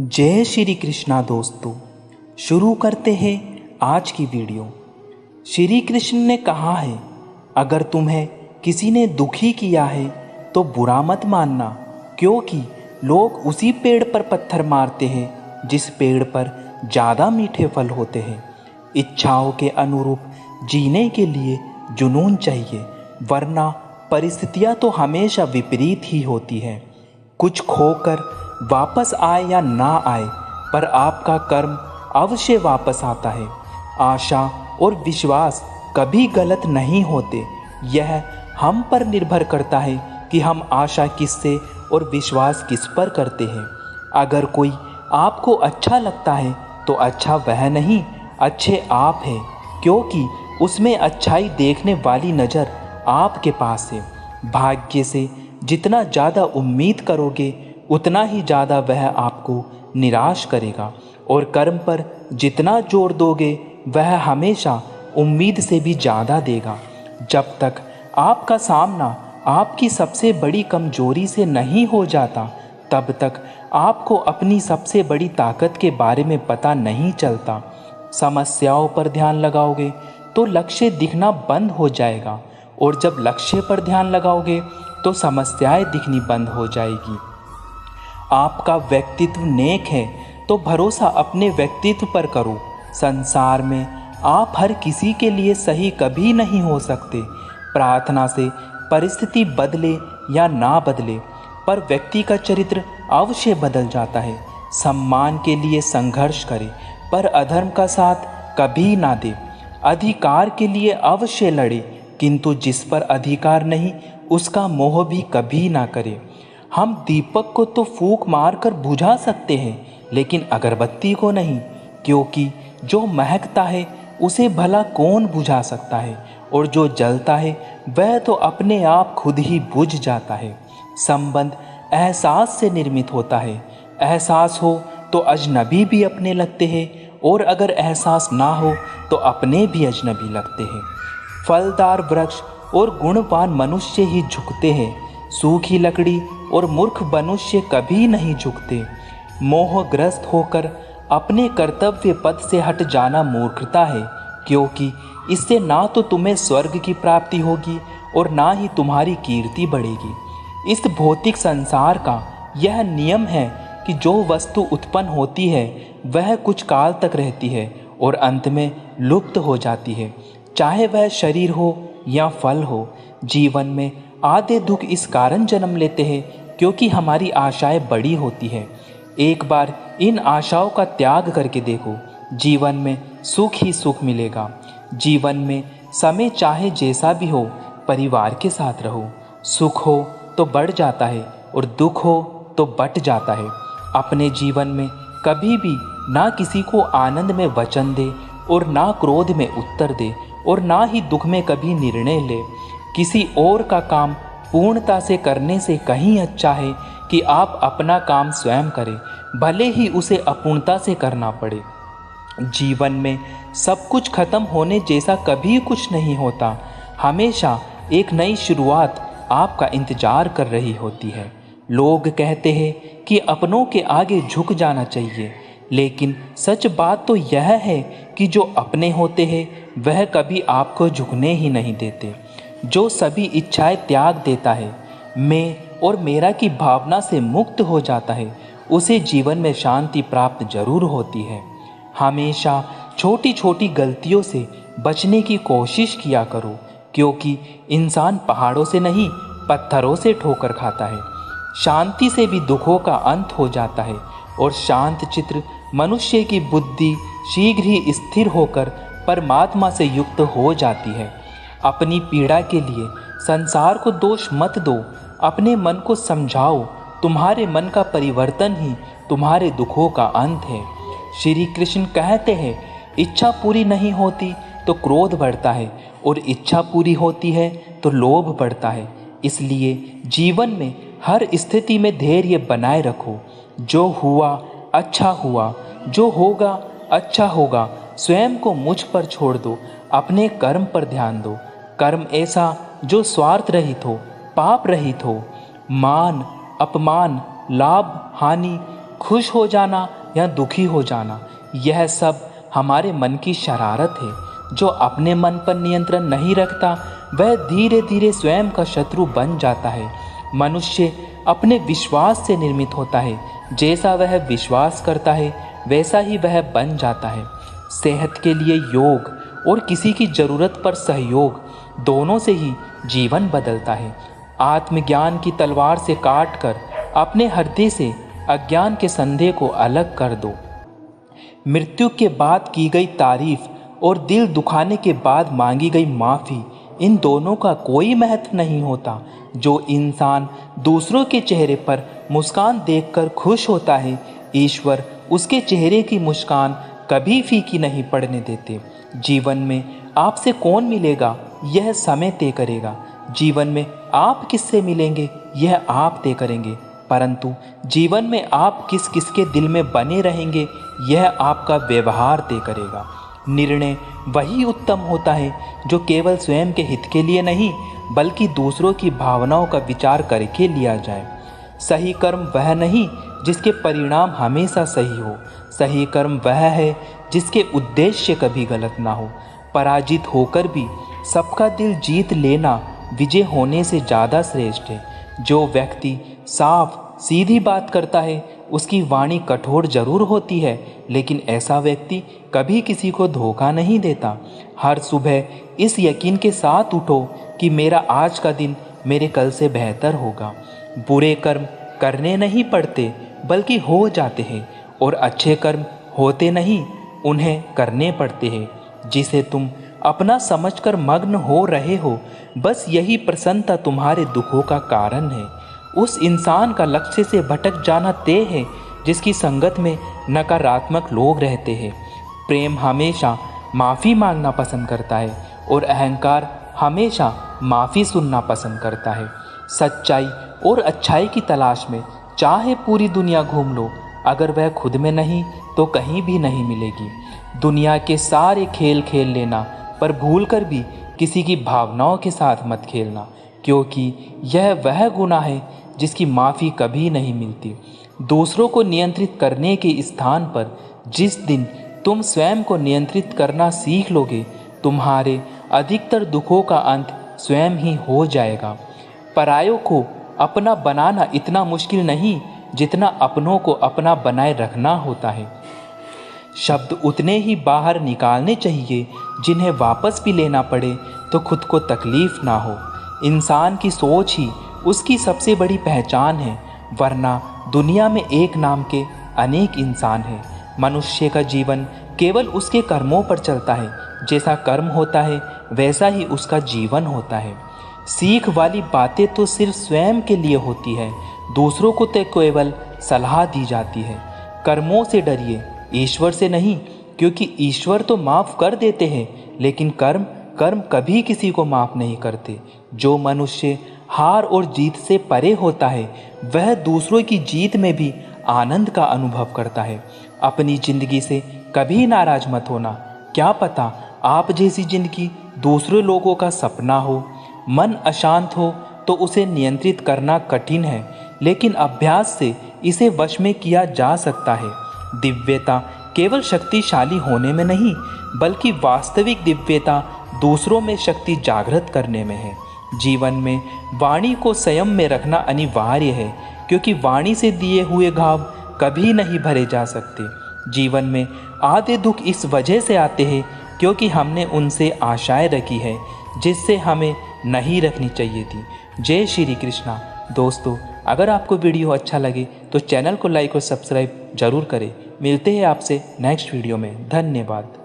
जय श्री कृष्णा दोस्तों, शुरू करते हैं आज की वीडियो। श्री कृष्ण ने कहा है, अगर तुम्हें किसी ने दुखी किया है तो बुरा मत मानना, क्योंकि लोग उसी पेड़ पर पत्थर मारते हैं जिस पेड़ पर ज़्यादा मीठे फल होते हैं। इच्छाओं के अनुरूप जीने के लिए जुनून चाहिए, वरना परिस्थितियाँ तो हमेशा विपरीत ही होती हैं। कुछ खोकर वापस आए या ना आए, पर आपका कर्म अवश्य वापस आता है। आशा और विश्वास कभी गलत नहीं होते। यह हम पर निर्भर करता है कि हम आशा किससे और विश्वास किस पर करते हैं। अगर कोई आपको अच्छा लगता है तो अच्छा वह नहीं, अच्छे आप हैं, क्योंकि उसमें अच्छाई देखने वाली नज़र आपके पास है। भाग्य से जितना ज़्यादा उम्मीद करोगे उतना ही ज़्यादा वह आपको निराश करेगा, और कर्म पर जितना जोर दोगे वह हमेशा उम्मीद से भी ज़्यादा देगा। जब तक आपका सामना आपकी सबसे बड़ी कमजोरी से नहीं हो जाता, तब तक आपको अपनी सबसे बड़ी ताकत के बारे में पता नहीं चलता। समस्याओं पर ध्यान लगाओगे तो लक्ष्य दिखना बंद हो जाएगा, और जब लक्ष्य पर ध्यान लगाओगे तो समस्याएं दिखनी बंद हो जाएगी। आपका व्यक्तित्व नेक है तो भरोसा अपने व्यक्तित्व पर करो। संसार में आप हर किसी के लिए सही कभी नहीं हो सकते। प्रार्थना से परिस्थिति बदले या ना बदले, पर व्यक्ति का चरित्र अवश्य बदल जाता है। सम्मान के लिए संघर्ष करे, पर अधर्म का साथ कभी ना दे। अधिकार के लिए अवश्य लड़े, किंतु जिस पर अधिकार नहीं उसका मोह भी कभी ना करे। हम दीपक को तो फूंक मारकर बुझा सकते हैं, लेकिन अगरबत्ती को नहीं, क्योंकि जो महकता है उसे भला कौन बुझा सकता है, और जो जलता है वह तो अपने आप खुद ही बुझ जाता है। संबंध एहसास से निर्मित होता है। एहसास हो तो अजनबी भी अपने लगते हैं, और अगर एहसास ना हो तो अपने भी अजनबी लगते हैं। फलदार वृक्ष और गुणवान मनुष्य ही झुकते हैं, सूखी लकड़ी और मूर्ख मनुष्य कभी नहीं झुकते। मोहग्रस्त होकर अपने कर्तव्य पथ से हट जाना मूर्खता है, क्योंकि इससे ना तो तुम्हें स्वर्ग की प्राप्ति होगी और ना ही तुम्हारी कीर्ति बढ़ेगी। इस भौतिक संसार का यह नियम है कि जो वस्तु उत्पन्न होती है वह कुछ काल तक रहती है और अंत में लुप्त हो जाती है, चाहे वह शरीर हो या फल हो। जीवन में आधे दुख इस कारण जन्म लेते हैं क्योंकि हमारी आशाएं बड़ी होती है। एक बार इन आशाओं का त्याग करके देखो, जीवन में सुख ही सुख मिलेगा। जीवन में समय चाहे जैसा भी हो, परिवार के साथ रहो। सुख हो तो बढ़ जाता है और दुख हो तो बट जाता है। अपने जीवन में कभी भी ना किसी को आनंद में वचन दे और ना क्रोध में उत्तर दे, और ना ही दुख में कभी निर्णय ले। किसी और का काम पूर्णता से करने से कहीं अच्छा है कि आप अपना काम स्वयं करें, भले ही उसे अपूर्णता से करना पड़े। जीवन में सब कुछ खत्म होने जैसा कभी कुछ नहीं होता। हमेशा एक नई शुरुआत आपका इंतजार कर रही होती है। लोग कहते हैं कि अपनों के आगे झुक जाना चाहिए, लेकिन सच बात तो यह है कि जो अपने होते हैं वह कभी आपको झुकने ही नहीं देते। जो सभी इच्छाएं त्याग देता है, मैं और मेरा की भावना से मुक्त हो जाता है, उसे जीवन में शांति प्राप्त जरूर होती है। हमेशा छोटी छोटी गलतियों से बचने की कोशिश किया करो, क्योंकि इंसान पहाड़ों से नहीं पत्थरों से ठोकर खाता है। शांति से भी दुखों का अंत हो जाता है, और शांत चित्र मनुष्य की बुद्धि शीघ्र ही स्थिर होकर परमात्मा से युक्त हो जाती है। अपनी पीड़ा के लिए संसार को दोष मत दो, अपने मन को समझाओ। तुम्हारे मन का परिवर्तन ही तुम्हारे दुखों का अंत है। श्री कृष्ण कहते हैं, इच्छा पूरी नहीं होती तो क्रोध बढ़ता है, और इच्छा पूरी होती है तो लोभ बढ़ता है। इसलिए जीवन में हर स्थिति में धैर्य बनाए रखो। जो हुआ अच्छा हुआ, जो होगा अच्छा होगा। स्वयं को मुझ पर छोड़ दो, अपने कर्म पर ध्यान दो। कर्म ऐसा जो स्वार्थ रहित हो, पाप रहित हो। मान अपमान, लाभ हानि खुश हो जाना या दुखी हो जाना, यह सब हमारे मन की शरारत है। जो अपने मन पर नियंत्रण नहीं रखता वह धीरे धीरे स्वयं का शत्रु बन जाता है। मनुष्य अपने विश्वास से निर्मित होता है। जैसा वह विश्वास करता है वैसा ही वह बन जाता है। सेहत के लिए योग और किसी की ज़रूरत पर सहयोग, दोनों से ही जीवन बदलता है। आत्मज्ञान की तलवार से काटकर अपने हृदय से अज्ञान के संदेह को अलग कर दो। मृत्यु के बाद की गई तारीफ और दिल दुखाने के बाद मांगी गई माफ़ी, इन दोनों का कोई महत्व नहीं होता। जो इंसान दूसरों के चेहरे पर मुस्कान देखकर खुश होता है, ईश्वर उसके चेहरे की मुस्कान कभी फीकी नहीं पड़ने देते। जीवन में आपसे कौन मिलेगा यह समय तय करेगा। जीवन में आप किससे मिलेंगे यह आप तय करेंगे, परंतु जीवन में आप किस किस के दिल में बने रहेंगे यह आपका व्यवहार तय करेगा। निर्णय वही उत्तम होता है जो केवल स्वयं के हित के लिए नहीं बल्कि दूसरों की भावनाओं का विचार करके लिया जाए। सही कर्म वह नहीं जिसके परिणाम हमेशा सही हो, सही कर्म वह है जिसके उद्देश्य कभी गलत ना हो। पराजित होकर भी सबका दिल जीत लेना विजय होने से ज़्यादा श्रेष्ठ है। जो व्यक्ति साफ सीधी बात करता है उसकी वाणी कठोर जरूर होती है, लेकिन ऐसा व्यक्ति कभी किसी को धोखा नहीं देता। हर सुबह इस यकीन के साथ उठो कि मेरा आज का दिन मेरे कल से बेहतर होगा। बुरे कर्म करने नहीं पड़ते बल्कि हो जाते हैं, और अच्छे कर्म होते नहीं उन्हें करने पड़ते हैं। जिसे तुम अपना समझकर मग्न हो रहे हो, बस यही प्रसन्नता तुम्हारे दुखों का कारण है। उस इंसान का लक्ष्य से भटक जाना तय है जिसकी संगत में नकारात्मक लोग रहते हैं। प्रेम हमेशा माफ़ी मांगना पसंद करता है और अहंकार हमेशा माफ़ी सुनना पसंद करता है। सच्चाई और अच्छाई की तलाश में चाहे पूरी दुनिया घूम लो, अगर वह खुद में नहीं तो कहीं भी नहीं मिलेगी। दुनिया के सारे खेल खेल लेना, पर भूलकर भी किसी की भावनाओं के साथ मत खेलना, क्योंकि यह वह गुनाह है जिसकी माफ़ी कभी नहीं मिलती। दूसरों को नियंत्रित करने के स्थान पर जिस दिन तुम स्वयं को नियंत्रित करना सीख लोगे, तुम्हारे अधिकतर दुखों का अंत स्वयं ही हो जाएगा। परायों को अपना बनाना इतना मुश्किल नहीं जितना अपनों को अपना बनाए रखना होता है। शब्द उतने ही बाहर निकालने चाहिए जिन्हें वापस भी लेना पड़े तो खुद को तकलीफ ना हो। इंसान की सोच ही उसकी सबसे बड़ी पहचान है, वरना दुनिया में एक नाम के अनेक इंसान हैं। मनुष्य का जीवन केवल उसके कर्मों पर चलता है। जैसा कर्म होता है वैसा ही उसका जीवन होता है। सीख वाली बातें तो सिर्फ स्वयं के लिए होती है, दूसरों को तो केवल सलाह दी जाती है। कर्मों से डरिए, ईश्वर से नहीं, क्योंकि ईश्वर तो माफ़ कर देते हैं, लेकिन कर्म कभी किसी को माफ़ नहीं करते। जो मनुष्य हार और जीत से परे होता है वह दूसरों की जीत में भी आनंद का अनुभव करता है। अपनी ज़िंदगी से कभी नाराज मत होना। क्या पता आप जैसी ज़िंदगी दूसरे लोगों का सपना हो। मन अशांत हो तो उसे नियंत्रित करना कठिन है, लेकिन अभ्यास से इसे वश में किया जा सकता है। दिव्यता केवल शक्तिशाली होने में नहीं, बल्कि वास्तविक दिव्यता दूसरों में शक्ति जागृत करने में है। जीवन में वाणी को संयम में रखना अनिवार्य है, क्योंकि वाणी से दिए हुए घाव कभी नहीं भरे जा सकते। जीवन में आधे दुख इस वजह से आते हैं क्योंकि हमने उनसे आशाएं रखी है जिससे हमें नहीं रखनी चाहिए थी। जय श्री कृष्णा। दोस्तों, अगर आपको वीडियो अच्छा लगे तो चैनल को लाइक और सब्सक्राइब जरूर करें। मिलते हैं आपसे नेक्स्ट वीडियो में। धन्यवाद।